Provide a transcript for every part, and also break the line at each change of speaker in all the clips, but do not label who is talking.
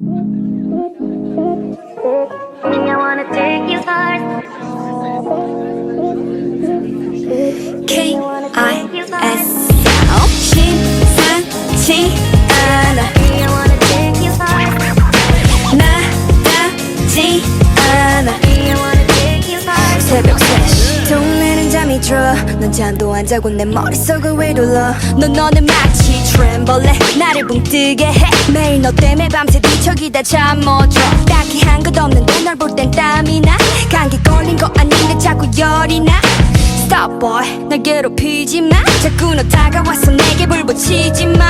I wanna take you far.
K-I-S 심상치 않아
I wanna take you far.
나답지 않아
I wanna take you far.
새벽 3시 동네는 잠이 들어 넌 잠도 안 자고 내 머릿속을 휘둘러 너는 마치 트램벌레 나를 붕 뜨게 해 매일 너 때문에 밤새 뒤척이다 잠 못 들어 딱히 한 것 없는데 널 볼 땐 땀이 나 감기 걸린 거 아닌데 자꾸 열이 나 Stop boy 날 괴롭히지 마 자꾸 너 다가와서 내게 불 붙이지 마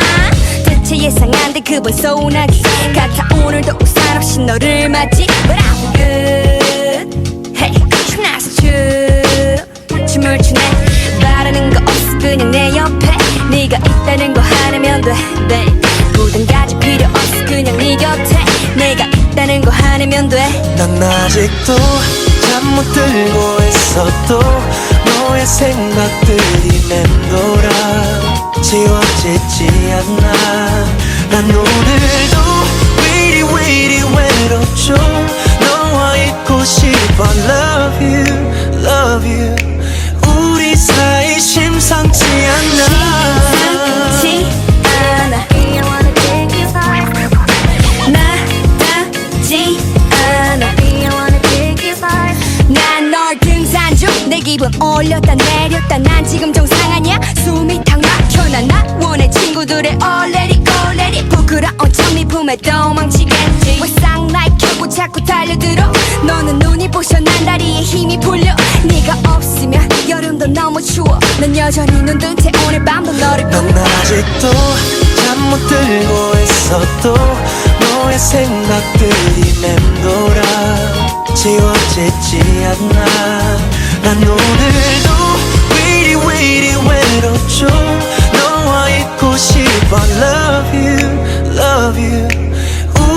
대체 예상한데 그번 소나기 같아 오늘도 우산 없이 너를 맞지 But I'm good Hey 신나서 춤을 추네 바라는 거 없어 그냥 내 옆에 네가 있다는 거 하나면 돼 babe 부담 가질 필요 없어 그냥 네 곁에 내가 있다는 거 하나면 돼
난 아직도 잠 못 들고 있어도 너의 생각들이 맴돌아 지워지지 않아 난 오늘도 위리 외롭죠 너와 있고 싶어 Love you 우리 사이 심상치 않아
심상치 않아
I wanna take you far.
나답지 않아
I wanna take you far.
난 널 등산 중 내 기분 올렸다 내렸다 난 지금 정상 아니야 숨이 탁 막혀 난 원해 친구들의 얼레리 부끄러운 척네 품에 도망치겠지 왜 쌍라이트 켜고 자꾸 달려들어 너는 눈이 부셔 난 다리에 힘이 풀려 네가 없으면 여름도 너무 추워 난 여전히 눈뜬 채 오늘 밤도 너를
난 아직도 잠 못 들고 있어도 너의 생각들이 맴돌아 지워지지 않아 난 오늘도 위리 외롭죠 너와 있고 싶어 Love you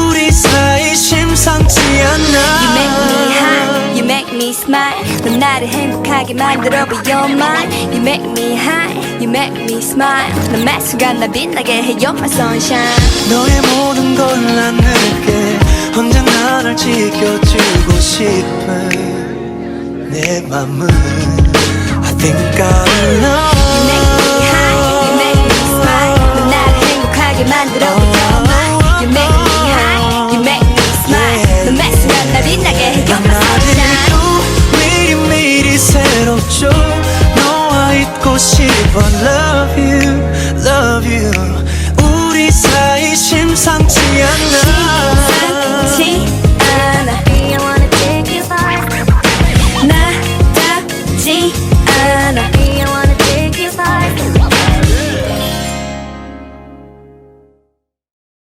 우리 사이 심상치 않아
You make me high, you make me smile 넌 나를 행복하게 만들어 봐 You're mine You make me high, you make me smile 넌 매 순간 날 빛나게 해 You're my sunshine
너의 모든 걸 나눌게 언제나 널 지켜주고 싶은 내 맘은 I think I'm in love